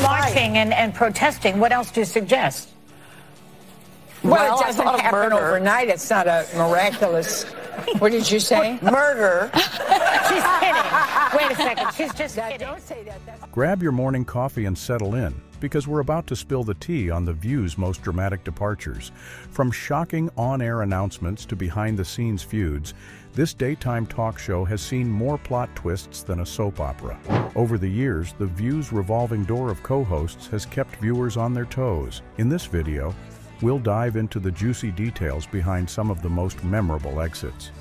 marching and protesting. What else do you suggest? Well, it doesn't happen overnight. It's not a miraculous. What did you say? Murder. She's kidding. Wait a second. She's just kidding. Don't say that. Grab your morning coffee and settle in, because we're about to spill the tea on The View's most dramatic departures. From shocking on-air announcements to behind-the-scenes feuds, this daytime talk show has seen more plot twists than a soap opera. Over the years, The View's revolving door of co-hosts has kept viewers on their toes. In this video, we'll dive into the juicy details behind some of the most memorable exits.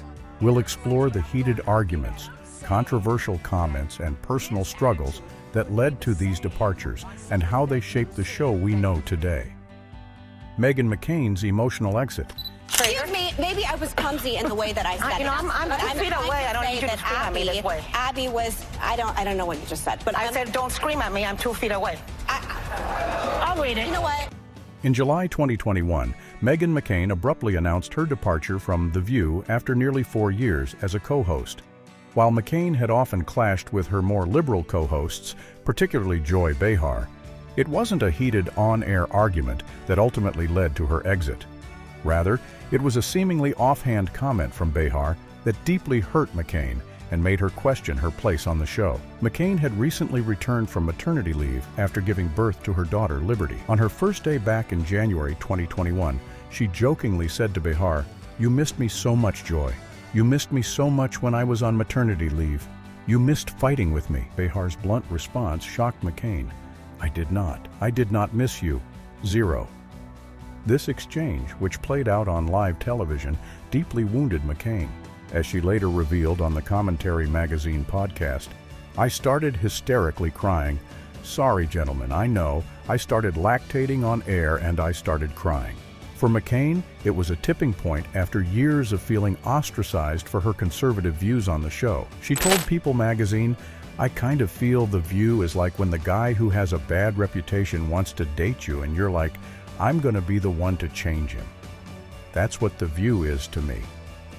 We'll explore the heated arguments, controversial comments, and personal struggles that led to these departures and how they shaped the show we know today. Meghan McCain's emotional exit. Excuse me, maybe I was clumsy in the way that I said it. I'm 2 feet away. I don't need you to scream at me this way. Abby was, I don't know what you just said. But I said don't scream at me. I'm 2 feet away. I'll read it. You know what? In July 2021, Meghan McCain abruptly announced her departure from The View after nearly 4 years as a co-host. While McCain had often clashed with her more liberal co-hosts, particularly Joy Behar, it wasn't a heated on-air argument that ultimately led to her exit. Rather, it was a seemingly offhand comment from Behar that deeply hurt McCain and made her question her place on the show. McCain had recently returned from maternity leave after giving birth to her daughter, Liberty. On her first day back in January 2021, she jokingly said to Behar, "You missed me so much, Joy. You missed me so much when I was on maternity leave. You missed fighting with me." Behar's blunt response shocked McCain. "I did not. I did not miss you. Zero." This exchange, which played out on live television, deeply wounded McCain. As she later revealed on the Commentary Magazine podcast, "I started hysterically crying. Sorry, gentlemen, I know. I started lactating on air and I started crying." For McCain, it was a tipping point after years of feeling ostracized for her conservative views on the show. She told People magazine, "I kind of feel The View is like when the guy who has a bad reputation wants to date you and you're like, I'm going to be the one to change him. That's what The View is to me.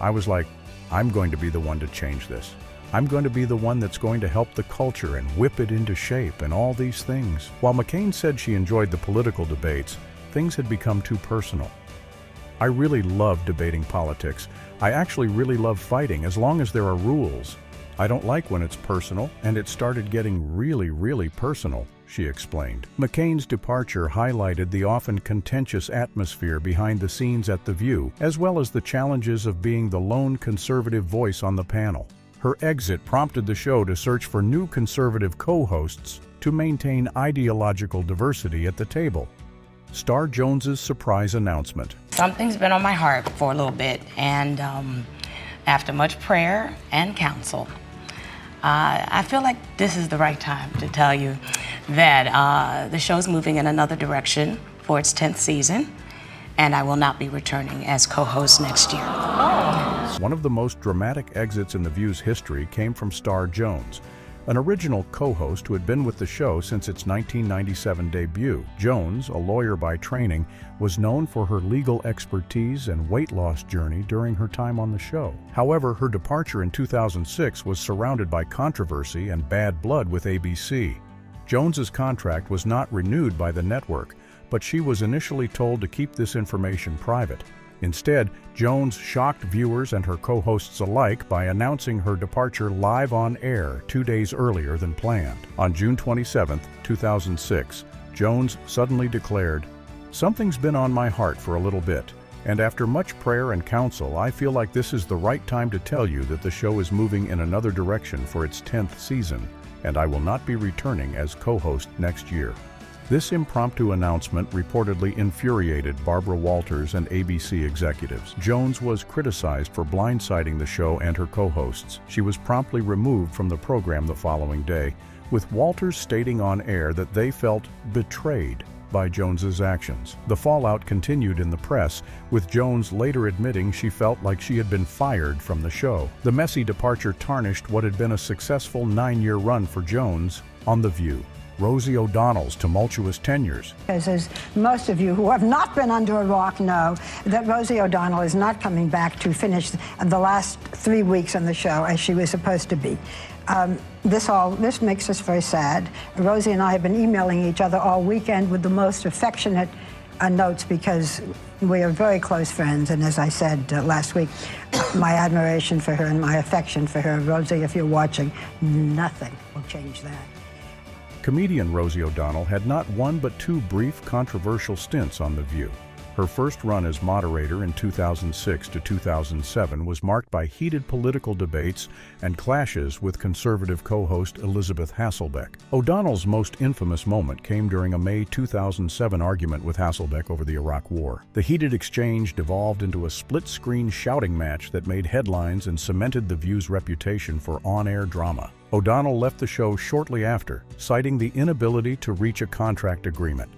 I was like, I'm going to be the one to change this. I'm going to be the one that's going to help the culture and whip it into shape and all these things." While McCain said she enjoyed the political debates, things had become too personal. "I really love debating politics. I actually really love fighting as long as there are rules. I don't like when it's personal, and it started getting really, really personal," she explained. McCain's departure highlighted the often contentious atmosphere behind the scenes at The View, as well as the challenges of being the lone conservative voice on the panel. Her exit prompted the show to search for new conservative co-hosts to maintain ideological diversity at the table. Star Jones's surprise announcement. Something's been on my heart for a little bit, and after much prayer and counsel, I feel like this is the right time to tell you that the show's moving in another direction for its 10th season, and I will not be returning as co-host next year. One of the most dramatic exits in The View's history came from Star Jones, an original co-host who had been with the show since its 1997 debut. Jones, a lawyer by training, was known for her legal expertise and weight loss journey during her time on the show. However, her departure in 2006 was surrounded by controversy and bad blood with ABC. Jones's contract was not renewed by the network, but she was initially told to keep this information private. Instead, Jones shocked viewers and her co-hosts alike by announcing her departure live on air 2 days earlier than planned. On June 27, 2006, Jones suddenly declared, "Something's been on my heart for a little bit, and after much prayer and counsel, I feel like this is the right time to tell you that the show is moving in another direction for its 10th season, and I will not be returning as co-host next year." This impromptu announcement reportedly infuriated Barbara Walters and ABC executives. Jones was criticized for blindsiding the show and her co-hosts. She was promptly removed from the program the following day, with Walters stating on air that they felt betrayed by Jones's actions. The fallout continued in the press, with Jones later admitting she felt like she had been fired from the show. The messy departure tarnished what had been a successful 9-year run for Jones on The View. Rosie O'Donnell's tumultuous tenures. As most of you who have not been under a rock know, that Rosie O'Donnell is not coming back to finish the last 3 weeks on the show as she was supposed to be. This makes us very sad. Rosie and I have been emailing each other all weekend with the most affectionate notes because we are very close friends, and as I said last week, my admiration for her and my affection for her. Rosie, if you're watching, nothing will change that. Comedian Rosie O'Donnell had not one but 2 brief, controversial stints on The View. Her first run as moderator in 2006 to 2007 was marked by heated political debates and clashes with conservative co-host Elisabeth Hasselbeck. O'Donnell's most infamous moment came during a May 2007 argument with Hasselbeck over the Iraq War. The heated exchange devolved into a split-screen shouting match that made headlines and cemented The View's reputation for on-air drama. O'Donnell left the show shortly after, citing the inability to reach a contract agreement.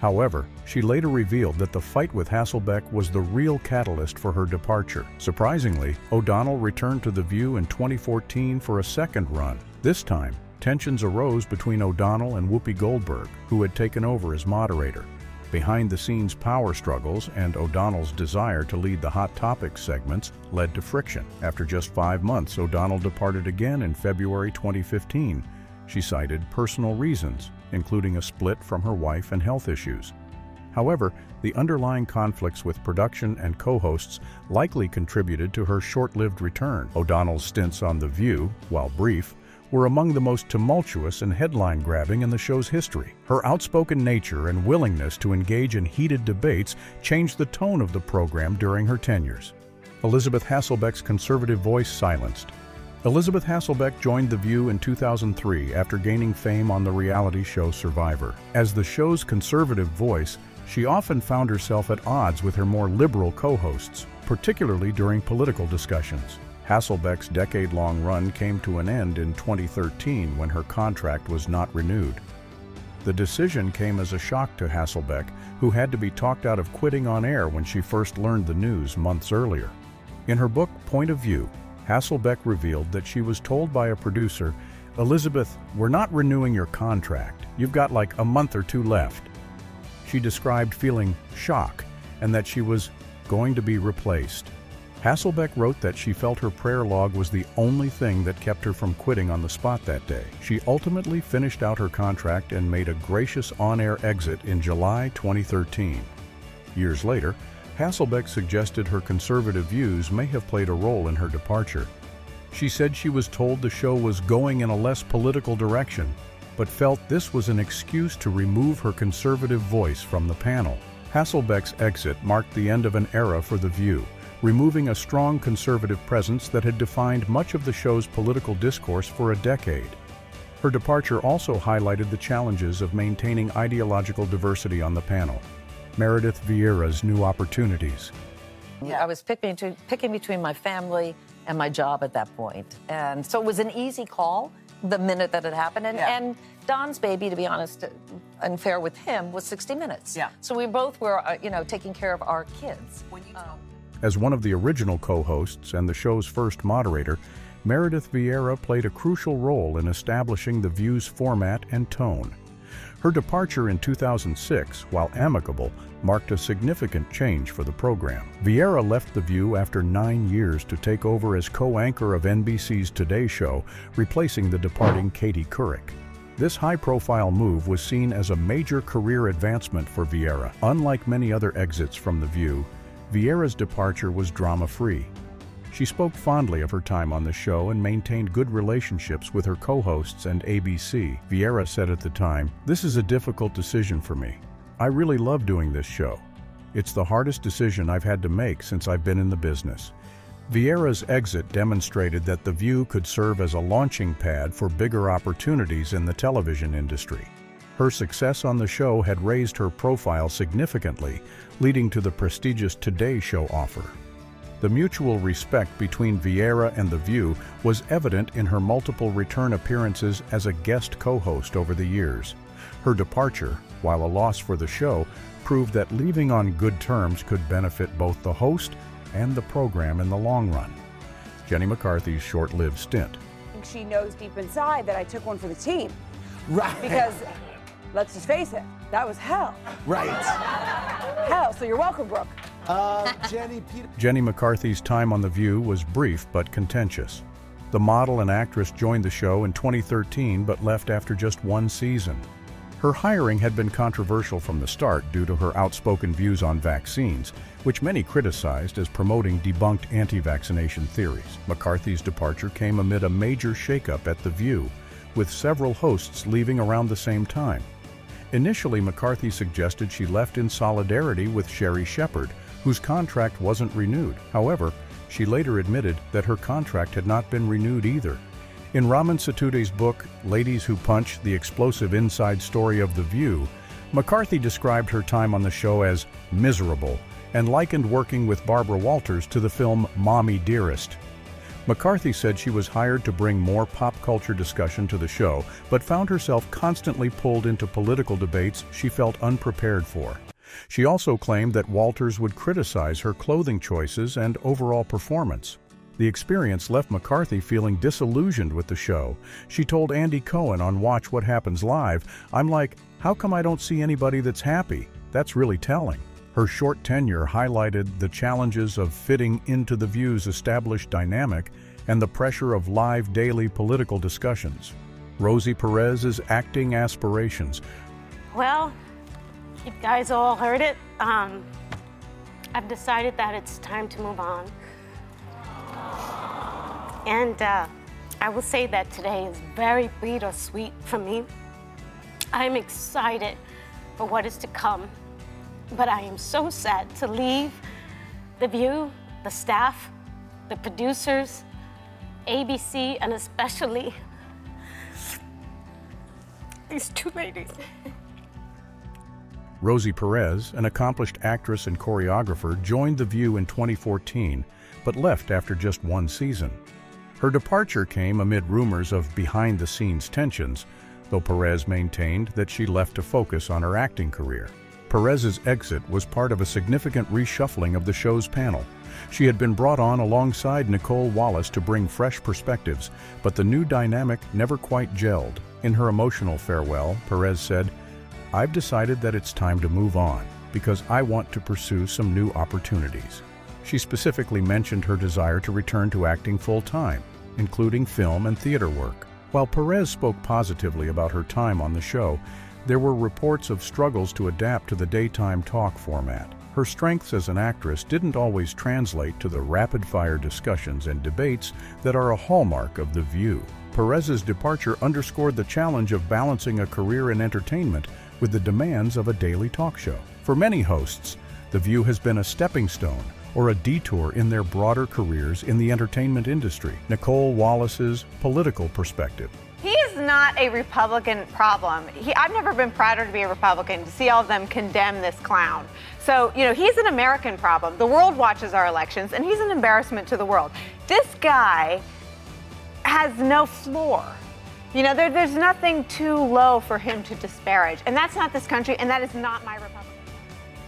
However, she later revealed that the fight with Hasselbeck was the real catalyst for her departure. Surprisingly, O'Donnell returned to The View in 2014 for a second run. This time, tensions arose between O'Donnell and Whoopi Goldberg, who had taken over as moderator. Behind-the-scenes power struggles and O'Donnell's desire to lead the Hot Topics segments led to friction. After just 5 months, O'Donnell departed again in February 2015. She cited personal reasons, including a split from her wife and health issues. However, the underlying conflicts with production and co-hosts likely contributed to her short-lived return. O'Donnell's stints on The View, while brief, were among the most tumultuous and headline-grabbing in the show's history. Her outspoken nature and willingness to engage in heated debates changed the tone of the program during her tenures. Elisabeth Hasselbeck's conservative voice silenced. Elisabeth Hasselbeck joined The View in 2003 after gaining fame on the reality show Survivor. As the show's conservative voice, she often found herself at odds with her more liberal co-hosts, particularly during political discussions. Hasselbeck's decade-long run came to an end in 2013 when her contract was not renewed. The decision came as a shock to Hasselbeck, who had to be talked out of quitting on air when she first learned the news months earlier. In her book, Point of View, Hasselbeck revealed that she was told by a producer, "Elisabeth, we're not renewing your contract. You've got like a month or 2 left." She described feeling shock and that she was going to be replaced. Hasselbeck wrote that she felt her prayer log was the only thing that kept her from quitting on the spot that day. She ultimately finished out her contract and made a gracious on-air exit in July 2013. Years later, Hasselbeck suggested her conservative views may have played a role in her departure. She said she was told the show was going in a less political direction, but felt this was an excuse to remove her conservative voice from the panel. Hasselbeck's exit marked the end of an era for The View, removing a strong conservative presence that had defined much of the show's political discourse for a decade. Her departure also highlighted the challenges of maintaining ideological diversity on the panel. Meredith Vieira's new opportunities. Yeah. I was picking between my family and my job at that point. And so it was an easy call the minute that it happened. And Don's baby, to be honest and fair with him, was 60 Minutes. Yeah. So we both were, taking care of our kids. As one of the original co-hosts and the show's first moderator, Meredith Vieira played a crucial role in establishing The View's format and tone. Her departure in 2006, while amicable, marked a significant change for the program. Vieira left The View after 9 years to take over as co-anchor of NBC's Today Show, replacing the departing Katie Couric. This high-profile move was seen as a major career advancement for Vieira. Unlike many other exits from The View, Vieira's departure was drama-free. She spoke fondly of her time on the show and maintained good relationships with her co-hosts and ABC. Vieira said at the time, "This is a difficult decision for me. I really love doing this show. It's the hardest decision I've had to make since I've been in the business." Vieira's exit demonstrated that The View could serve as a launching pad for bigger opportunities in the television industry. Her success on the show had raised her profile significantly, leading to the prestigious Today Show offer. The mutual respect between Vieira and The View was evident in her multiple return appearances as a guest co-host over the years. Her departure, while a loss for the show, proved that leaving on good terms could benefit both the host and the program in the long run. Jenny McCarthy's short-lived stint. She knows deep inside that I took one for the team. Right. Because let's just face it, that was hell. Right. Hell, so you're welcome, Brooke. Jenny McCarthy's time on The View was brief but contentious. The model and actress joined the show in 2013 but left after just one season. Her hiring had been controversial from the start due to her outspoken views on vaccines, which many criticized as promoting debunked anti-vaccination theories. McCarthy's departure came amid a major shakeup at The View, with several hosts leaving around the same time. Initially, McCarthy suggested she left in solidarity with Sherri, whose contract wasn't renewed. However, she later admitted that her contract had not been renewed either. In Raman Satude's book, Ladies Who Punch, The Explosive Inside Story of The View, McCarthy described her time on the show as miserable and likened working with Barbara Walters to the film Mommy Dearest. McCarthy said she was hired to bring more pop culture discussion to the show, but found herself constantly pulled into political debates she felt unprepared for. She also claimed that Walters would criticize her clothing choices and overall performance. The experience left McCarthy feeling disillusioned with the show. She told Andy Cohen on Watch What Happens Live, "I'm like, how come I don't see anybody that's happy? That's really telling." Her short tenure highlighted the challenges of fitting into The View's established dynamic and the pressure of live daily political discussions. Rosie Perez's acting aspirations. Well, you guys all heard it. I've decided that it's time to move on. And I will say that today is very bittersweet for me. I'm excited for what is to come, but I am so sad to leave The View, the staff, the producers, ABC, and especially these two ladies. Rosie Perez, an accomplished actress and choreographer, joined The View in 2014, but left after just one season. Her departure came amid rumors of behind-the-scenes tensions, though Perez maintained that she left to focus on her acting career. Perez's exit was part of a significant reshuffling of the show's panel. She had been brought on alongside Nicolle Wallace to bring fresh perspectives, but the new dynamic never quite gelled. In her emotional farewell, Perez said, "I've decided that it's time to move on, because I want to pursue some new opportunities." She specifically mentioned her desire to return to acting full-time, including film and theater work. While Perez spoke positively about her time on the show, there were reports of struggles to adapt to the daytime talk format. Her strengths as an actress didn't always translate to the rapid-fire discussions and debates that are a hallmark of The View. Perez's departure underscored the challenge of balancing a career in entertainment with the demands of a daily talk show. For many hosts, The View has been a stepping stone or a detour in their broader careers in the entertainment industry. Nicolle Wallace's political perspective. He is not a Republican problem. I've never been prouder to be a Republican, to see all of them condemn this clown. So, he's an American problem. The world watches our elections, and he's an embarrassment to the world. This guy has no floor. There's nothing too low for him to disparage. And that's not this country, and that is not my Republican.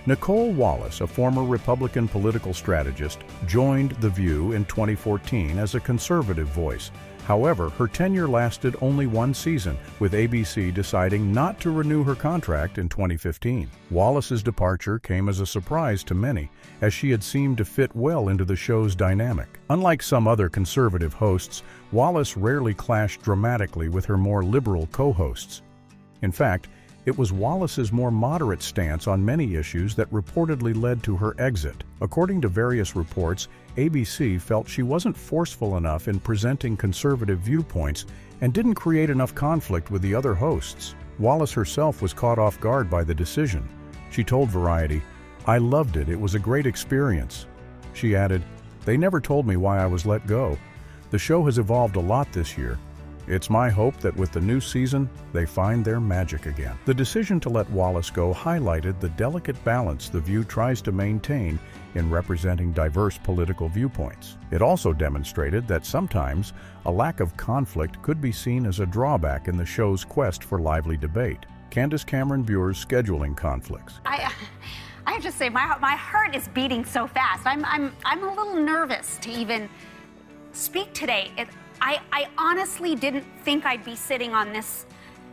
Nicolle Wallace, a former Republican political strategist, joined The View in 2014 as a conservative voice. However, her tenure lasted only one season, with ABC deciding not to renew her contract in 2015. Wallace's departure came as a surprise to many, as she had seemed to fit well into the show's dynamic. Unlike some other conservative hosts, Wallace rarely clashed dramatically with her more liberal co-hosts. In fact, it was Wallace's more moderate stance on many issues that reportedly led to her exit. According to various reports, ABC felt she wasn't forceful enough in presenting conservative viewpoints and didn't create enough conflict with the other hosts. Wallace herself was caught off guard by the decision. She told Variety, "I loved it. It was a great experience." She added, "They never told me why I was let go. The show has evolved a lot this year. It's my hope that with the new season, they find their magic again." The decision to let Wallace go highlighted the delicate balance The View tries to maintain in representing diverse political viewpoints. It also demonstrated that sometimes a lack of conflict could be seen as a drawback in the show's quest for lively debate. Candace Cameron Bure's scheduling conflicts. I have to say, my heart is beating so fast. I'm a little nervous to even speak today. I honestly didn't think I'd be sitting on this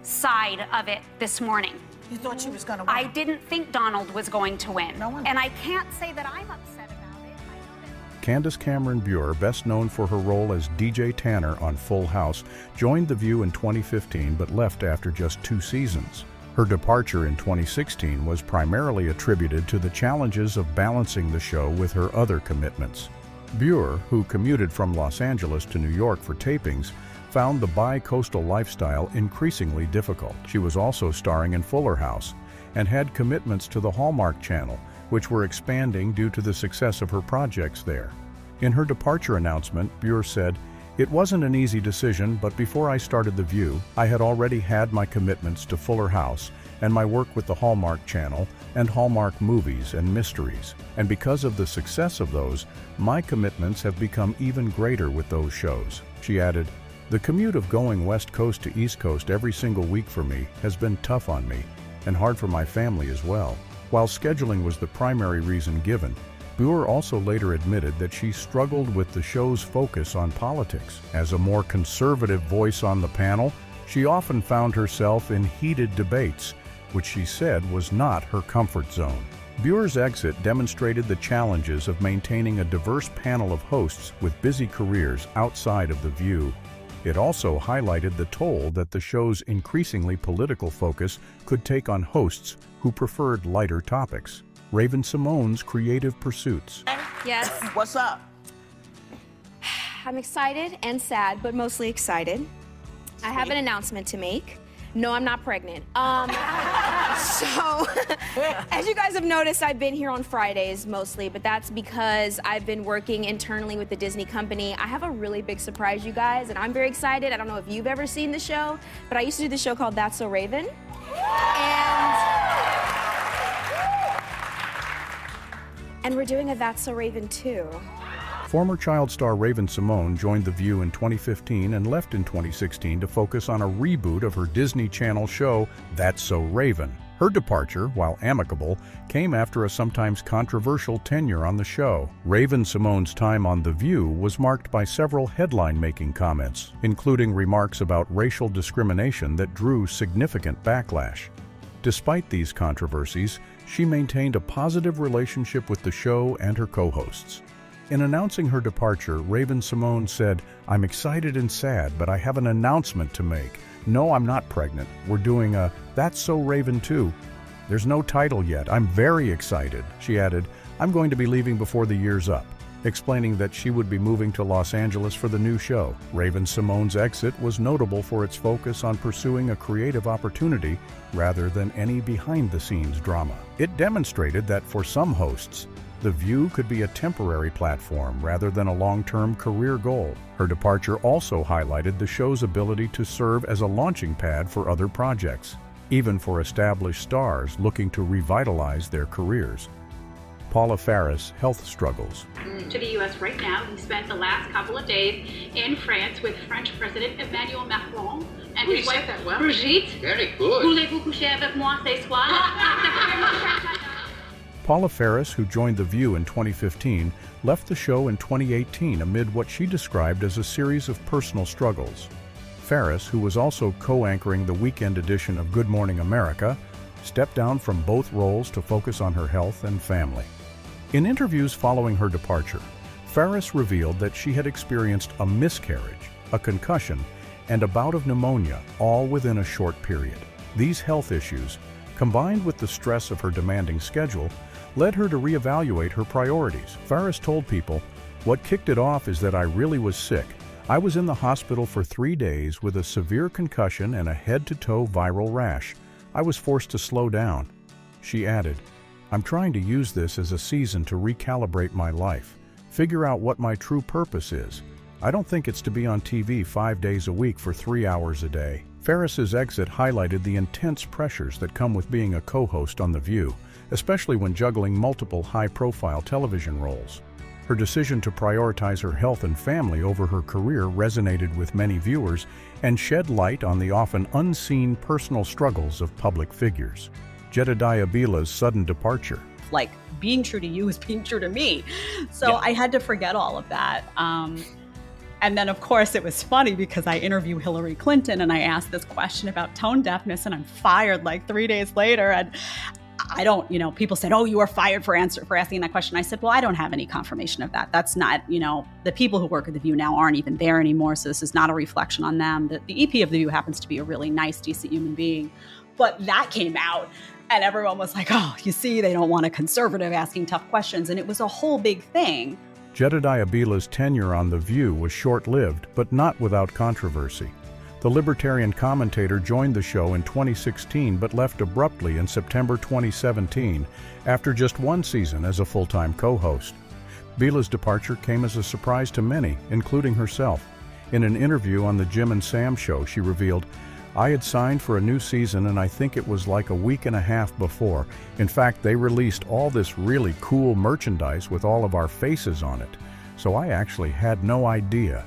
side of it this morning. You thought she was going to win? I didn't think Donald was going to win. And I can't say that I'm upset about it. Candace Cameron Bure, best known for her role as DJ Tanner on Full House, joined The View in 2015 but left after just 2 seasons. Her departure in 2016 was primarily attributed to the challenges of balancing the show with her other commitments. Bure, who commuted from Los Angeles to New York for tapings, found the bi-coastal lifestyle increasingly difficult. She was also starring in Fuller House and had commitments to the Hallmark Channel, which were expanding due to the success of her projects there. In her departure announcement, Bure said, "It wasn't an easy decision, but before I started The View, I had already had my commitments to Fuller House and my work with the Hallmark Channel and Hallmark movies and mysteries. And because of the success of those, my commitments have become even greater with those shows." She added, "The commute of going West Coast to East Coast every single week for me has been tough on me, and hard for my family as well." While scheduling was the primary reason given, Bure also later admitted that she struggled with the show's focus on politics. As a more conservative voice on the panel, she often found herself in heated debates, which she said was not her comfort zone. Bure's exit demonstrated the challenges of maintaining a diverse panel of hosts with busy careers outside of The View. It also highlighted the toll that the show's increasingly political focus could take on hosts who preferred lighter topics. Raven-Symoné's creative pursuits. Yes. What's up? I'm excited and sad, but mostly excited. I have an announcement to make. No, I'm not pregnant. So, as you guys have noticed, I've been here on Fridays mostly, but that's because I've been working internally with the Disney company. I have a really big surprise, you guys, and I'm very excited. I don't know if you've ever seen the show, but I used to do this show called That's So Raven. And we're doing a That's So Raven 2. Former child star Raven-Symoné joined The View in 2015 and left in 2016 to focus on a reboot of her Disney Channel show, That's So Raven. Her departure, while amicable, came after a sometimes controversial tenure on the show. Raven-Symoné's time on The View was marked by several headline-making comments, including remarks about racial discrimination that drew significant backlash. Despite these controversies, she maintained a positive relationship with the show and her co-hosts. In announcing her departure, Raven-Symoné said, "I'm excited and sad, but I have an announcement to make. No, I'm not pregnant. We're doing a That's So Raven 2. There's no title yet. I'm very excited." She added, "I'm going to be leaving before the year's up," explaining that she would be moving to Los Angeles for the new show. Raven-Symoné's exit was notable for its focus on pursuing a creative opportunity rather than any behind-the-scenes drama. It demonstrated that for some hosts, The View could be a temporary platform rather than a long-term career goal. Her departure also highlighted the show's ability to serve as a launching pad for other projects, even for established stars looking to revitalize their careers. Paula Faris, health struggles. To the U.S. right now. He spent the last couple of days in France with French President Emmanuel Macron and his wife Brigitte. Very good. Voulez-vous coucher avec moi ce soir? Paula Faris, who joined The View in 2015, left the show in 2018 amid what she described as a series of personal struggles. Faris, who was also co-anchoring the weekend edition of Good Morning America, stepped down from both roles to focus on her health and family. In interviews following her departure, Faris revealed that she had experienced a miscarriage, a concussion, and a bout of pneumonia, all within a short period. These health issues, combined with the stress of her demanding schedule, led her to reevaluate her priorities. Faris told People, "What kicked it off is that I really was sick. I was in the hospital for 3 days with a severe concussion and a head-to-toe viral rash. I was forced to slow down." She added, "I'm trying to use this as a season to recalibrate my life, figure out what my true purpose is. I don't think it's to be on TV 5 days a week for 3 hours a day." Faris's exit highlighted the intense pressures that come with being a co-host on The View, especially when juggling multiple high-profile television roles. Her decision to prioritize her health and family over her career resonated with many viewers and shed light on the often unseen personal struggles of public figures. Jedediah Bila's sudden departure. Like, being true to you is being true to me. So I had to forget all of that. And then, of course, it was funny because I interview Hillary Clinton and I asked this question about tone deafness and I'm fired like 3 days later. And I don't, people said, oh, you were fired for asking that question. I said, well, I don't have any confirmation of that. That's not, the people who work at The View now aren't even there anymore. So this is not a reflection on them. The EP of The View happens to be a really nice, decent human being. But that came out and everyone was like, oh, you see, they don't want a conservative asking tough questions. And it was a whole big thing. Jedediah Bila's tenure on The View was short-lived, but not without controversy. The libertarian commentator joined the show in 2016 but left abruptly in September 2017 after just one season as a full-time co-host. Bila's departure came as a surprise to many, including herself. In an interview on the Jim and Sam show, she revealed, I had signed for a new season and I think it was like a week and a half before. In fact, they released all this really cool merchandise with all of our faces on it. So I actually had no idea.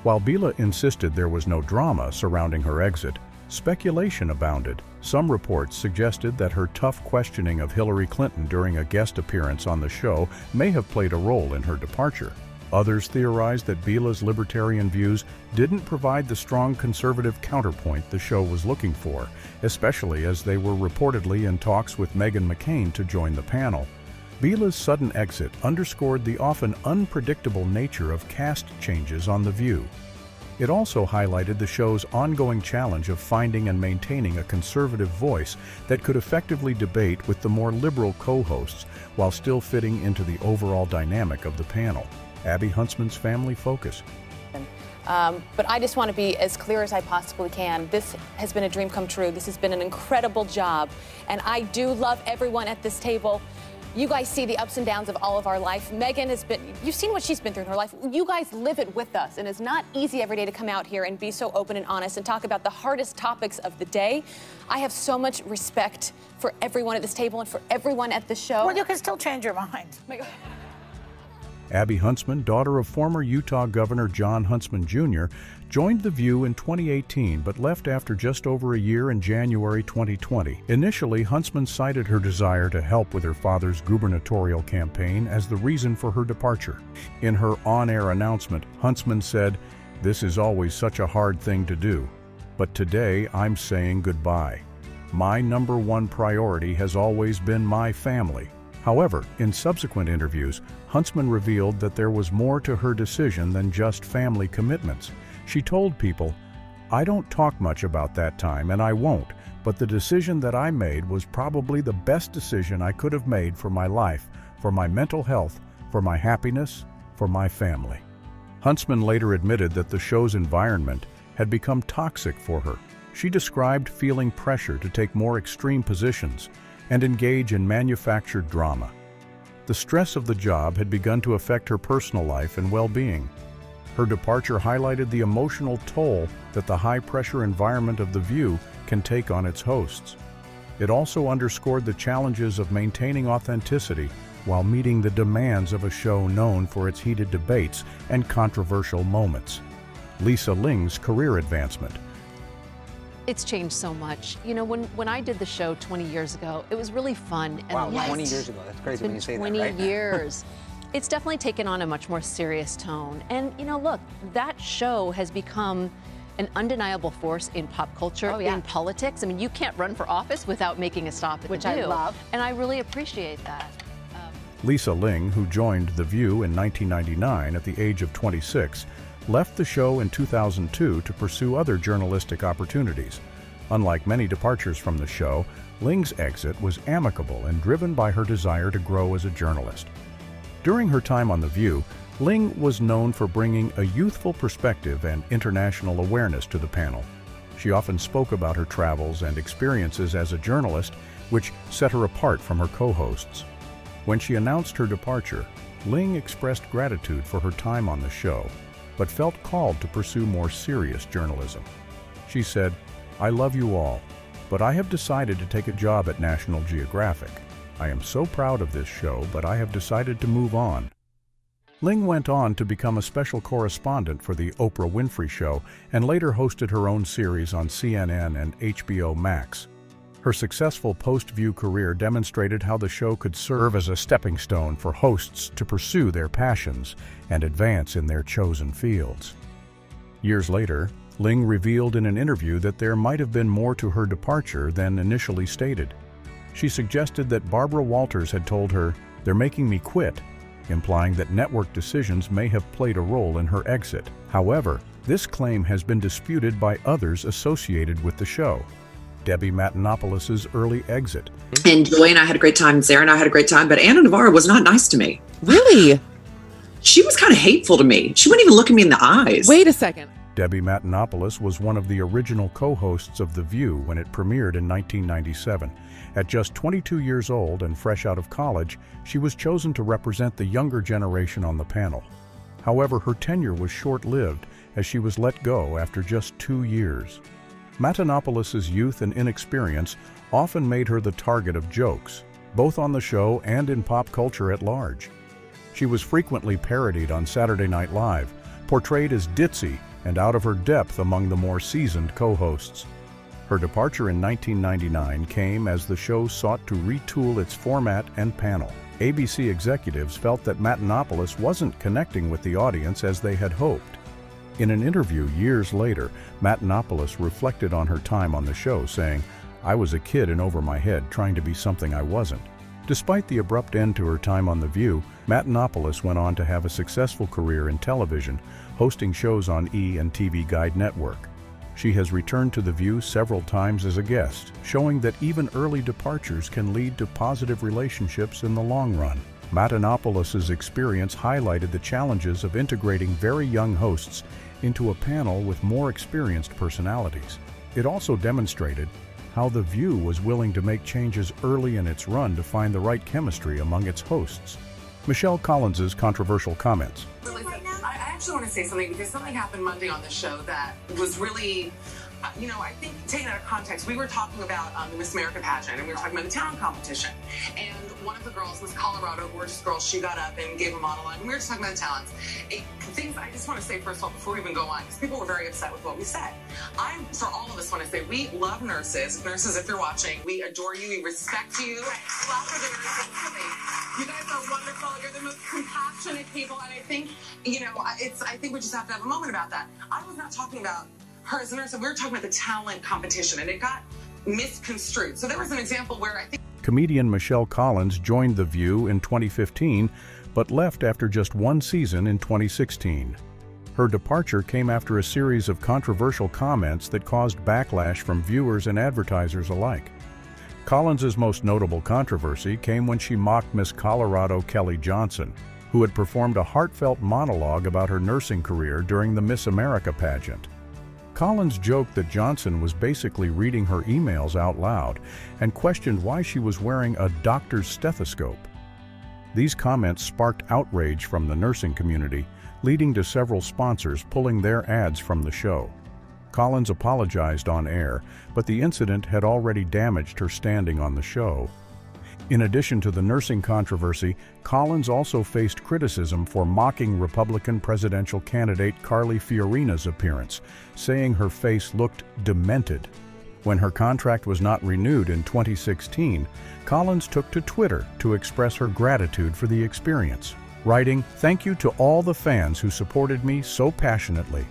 While Bila insisted there was no drama surrounding her exit, speculation abounded. Some reports suggested that her tough questioning of Hillary Clinton during a guest appearance on the show may have played a role in her departure. Others theorized that Bila's libertarian views didn't provide the strong conservative counterpoint the show was looking for, especially as they were reportedly in talks with Meghan McCain to join the panel. Bila's sudden exit underscored the often unpredictable nature of cast changes on The View. It also highlighted the show's ongoing challenge of finding and maintaining a conservative voice that could effectively debate with the more liberal co-hosts while still fitting into the overall dynamic of the panel. Abby Huntsman's Family Focus. But I just want to be as clear as I possibly can. This has been a dream come true. This has been an incredible job. And I do love everyone at this table. You guys see the ups and downs of all of our life. Meghan has been, you've seen what she's been through in her life. You guys live it with us. And it's not easy every day to come out here and be so open and honest and talk about the hardest topics of the day. I have so much respect for everyone at this table and for everyone at the show. Well, you can still change your mind. Abby Huntsman, daughter of former Utah Governor John Huntsman Jr., joined The View in 2018 but left after just over a year in January 2020. Initially, Huntsman cited her desire to help with her father's gubernatorial campaign as the reason for her departure. In her on-air announcement, Huntsman said, "This is always such a hard thing to do, but today I'm saying goodbye. My number one priority has always been my family." However, in subsequent interviews, Huntsman revealed that there was more to her decision than just family commitments. She told people, "I don't talk much about that time, and I won't, but the decision that I made was probably the best decision I could have made for my life, for my mental health, for my happiness, for my family." Huntsman later admitted that the show's environment had become toxic for her. She described feeling pressure to take more extreme positions and engage in manufactured drama. The stress of the job had begun to affect her personal life and well-being. Her departure highlighted the emotional toll that the high-pressure environment of The View can take on its hosts. It also underscored the challenges of maintaining authenticity while meeting the demands of a show known for its heated debates and controversial moments. Lisa Ling's career advancement. It's changed so much. You know, when I did the show 20 years ago, it was really fun. And wow, 20 years ago. That's crazy when you say that, right? 20 years. It's definitely taken on a much more serious tone. And, you know, look, that show has become an undeniable force in pop culture, in politics. I mean, you can't run for office without making a stop at Which The View. I love. And I really appreciate that. Lisa Ling, who joined The View in 1999 at the age of 26, left the show in 2002 to pursue other journalistic opportunities. Unlike many departures from the show, Ling's exit was amicable and driven by her desire to grow as a journalist. During her time on The View, Ling was known for bringing a youthful perspective and international awareness to the panel. She often spoke about her travels and experiences as a journalist, which set her apart from her co-hosts. When she announced her departure, Ling expressed gratitude for her time on the show, but felt called to pursue more serious journalism. She said, "I love you all, but I have decided to take a job at National Geographic. I am so proud of this show, but I have decided to move on." Ling went on to become a special correspondent for The Oprah Winfrey Show and later hosted her own series on CNN and HBO Max. Her successful post-View career demonstrated how the show could serve as a stepping stone for hosts to pursue their passions and advance in their chosen fields. Years later, Ling revealed in an interview that there might have been more to her departure than initially stated. She suggested that Barbara Walters had told her, "They're making me quit," implying that network decisions may have played a role in her exit. However, this claim has been disputed by others associated with the show. Debbie Matenopoulos' early exit. And Joy and I had a great time, and Sarah and I had a great time, but Anna Navarro was not nice to me. Really? She was kind of hateful to me. She wouldn't even look at me in the eyes. Wait a second. Debbie Matenopoulos was one of the original co-hosts of The View when it premiered in 1997. At just 22 years old and fresh out of college, she was chosen to represent the younger generation on the panel. However, her tenure was short-lived as she was let go after just 2 years. Matenopoulos' youth and inexperience often made her the target of jokes, both on the show and in pop culture at large. She was frequently parodied on Saturday Night Live, portrayed as ditzy and out of her depth among the more seasoned co-hosts. Her departure in 1999 came as the show sought to retool its format and panel. ABC executives felt that Matenopoulos wasn't connecting with the audience as they had hoped. In an interview years later, Matenopoulos reflected on her time on the show, saying, "I was a kid and over my head trying to be something I wasn't." Despite the abrupt end to her time on The View, Matenopoulos went on to have a successful career in television, hosting shows on E! and TV Guide Network. She has returned to The View several times as a guest, showing that even early departures can lead to positive relationships in the long run. Matenopoulos' experience highlighted the challenges of integrating very young hosts into a panel with more experienced personalities. It also demonstrated how The View was willing to make changes early in its run to find the right chemistry among its hosts. Michelle Collins's controversial comments. I actually want to say something because something happened Monday on the show that was really, I think taken out of context. We were talking about the Miss America pageant and we were talking about the talent competition. And one of the girls, Miss Colorado, gorgeous girl, she got up and gave a monologue and we were just talking about the talents. Things I just want to say first of all before we even go on, because people were very upset with what we said. For all of us, want to say we love nurses. Nurses, if you're watching, we adore you, we respect you. Clap for the nurses. You guys are wonderful. You're the most compassionate people, and I think, I think we just have to have a moment about that. I was not talking about her as a nurse, we were talking about the talent competition, and it got misconstrued. So there was an example where I think Comedian Michelle Collins joined The View in 2015, but left after just one season in 2016. Her departure came after a series of controversial comments that caused backlash from viewers and advertisers alike. Collins's most notable controversy came when she mocked Miss Colorado Kelly Johnson, who had performed a heartfelt monologue about her nursing career during the Miss America pageant. Collins joked that Johnson was basically reading her emails out loud and questioned why she was wearing a doctor's stethoscope. These comments sparked outrage from the nursing community, leading to several sponsors pulling their ads from the show. Collins apologized on air, but the incident had already damaged her standing on the show. In addition to the nursing controversy, Collins also faced criticism for mocking Republican presidential candidate Carly Fiorina's appearance, saying her face looked demented. When her contract was not renewed in 2016, Collins took to Twitter to express her gratitude for the experience, writing, "Thank you to all the fans who supported me so passionately.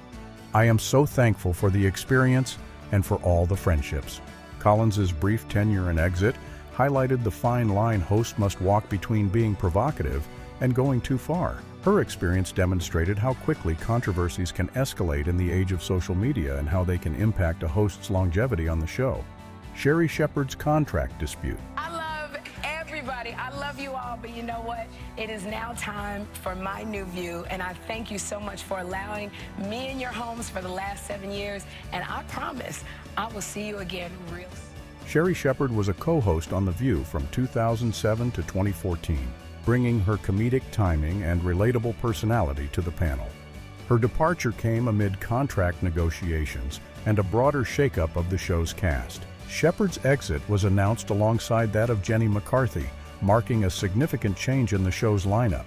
I am so thankful for the experience and for all the friendships." Collins's brief tenure and exit highlighted the fine line hosts must walk between being provocative and going too far. Her experience demonstrated how quickly controversies can escalate in the age of social media and how they can impact a host's longevity on the show. Sherri Shepherd's contract dispute. I love everybody. I love you all, but you know what? It is now time for my new View, and I thank you so much for allowing me in your homes for the last 7 years, and I promise I will see you again real soon. Sherri Shepherd was a co-host on The View from 2007 to 2014, bringing her comedic timing and relatable personality to the panel. Her departure came amid contract negotiations and a broader shakeup of the show's cast. Shepherd's exit was announced alongside that of Jenny McCarthy, marking a significant change in the show's lineup.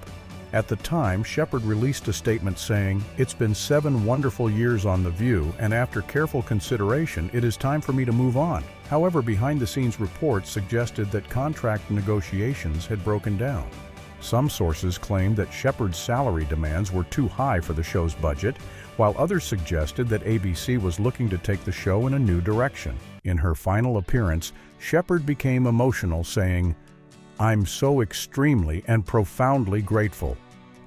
At the time, Shepherd released a statement saying, "It's been 7 wonderful years on The View, and after careful consideration, it is time for me to move on." However, behind-the-scenes reports suggested that contract negotiations had broken down. Some sources claimed that Shepard's salary demands were too high for the show's budget, while others suggested that ABC was looking to take the show in a new direction. In her final appearance, Shepard became emotional, saying, "I'm so extremely and profoundly grateful.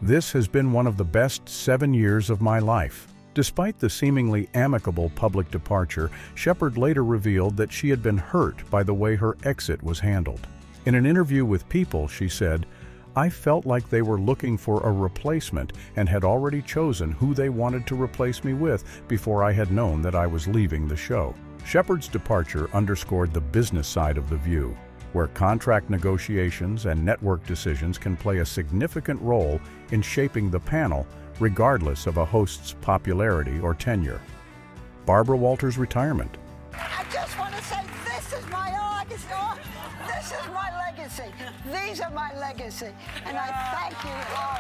This has been one of the best 7 years of my life." Despite the seemingly amicable public departure, Shepard later revealed that she had been hurt by the way her exit was handled. In an interview with People, she said, "I felt like they were looking for a replacement and had already chosen who they wanted to replace me with before I had known that I was leaving the show." Shepard's departure underscored the business side of The View, where contract negotiations and network decisions can play a significant role in shaping the panel, regardless of a host's popularity or tenure. Barbara Walters' retirement. I just want to say this is my legacy. This is my legacy. These are my legacy. And I thank you all.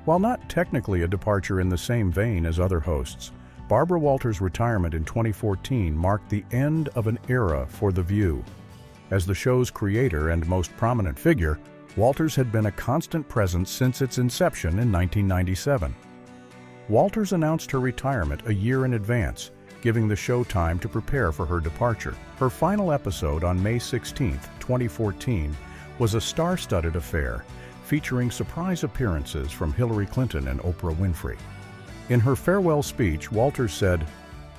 While not technically a departure in the same vein as other hosts, Barbara Walters' retirement in 2014 marked the end of an era for The View. As the show's creator and most prominent figure, Walters had been a constant presence since its inception in 1997. Walters announced her retirement a year in advance, giving the show time to prepare for her departure. Her final episode on May 16, 2014, was a star-studded affair, featuring surprise appearances from Hillary Clinton and Oprah Winfrey. In her farewell speech, Walters said,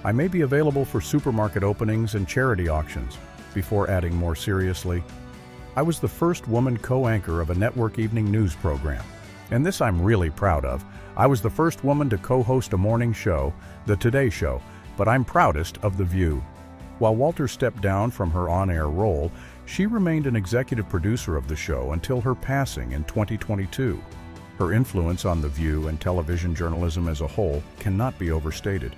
"I may be available for supermarket openings and charity auctions," before adding more seriously, "I was the first woman co-anchor of a network evening news program. And this I'm really proud of. I was the first woman to co-host a morning show, The Today Show, but I'm proudest of The View." While Walters stepped down from her on-air role, she remained an executive producer of the show until her passing in 2022. Her influence on The View and television journalism as a whole cannot be overstated.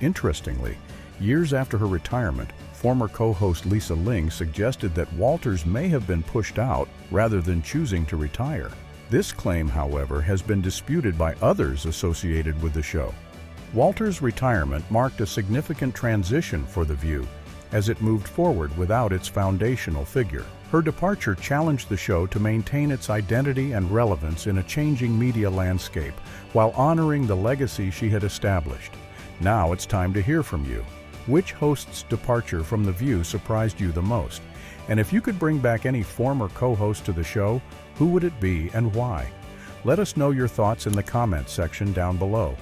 Interestingly, years after her retirement, former co-host Lisa Ling suggested that Walters may have been pushed out rather than choosing to retire. This claim, however, has been disputed by others associated with the show. Walters' retirement marked a significant transition for The View, as it moved forward without its foundational figure. Her departure challenged the show to maintain its identity and relevance in a changing media landscape, while honoring the legacy she had established. Now it's time to hear from you. Which host's departure from The View surprised you the most? And if you could bring back any former co-host to the show, who would it be and why? Let us know your thoughts in the comments section down below.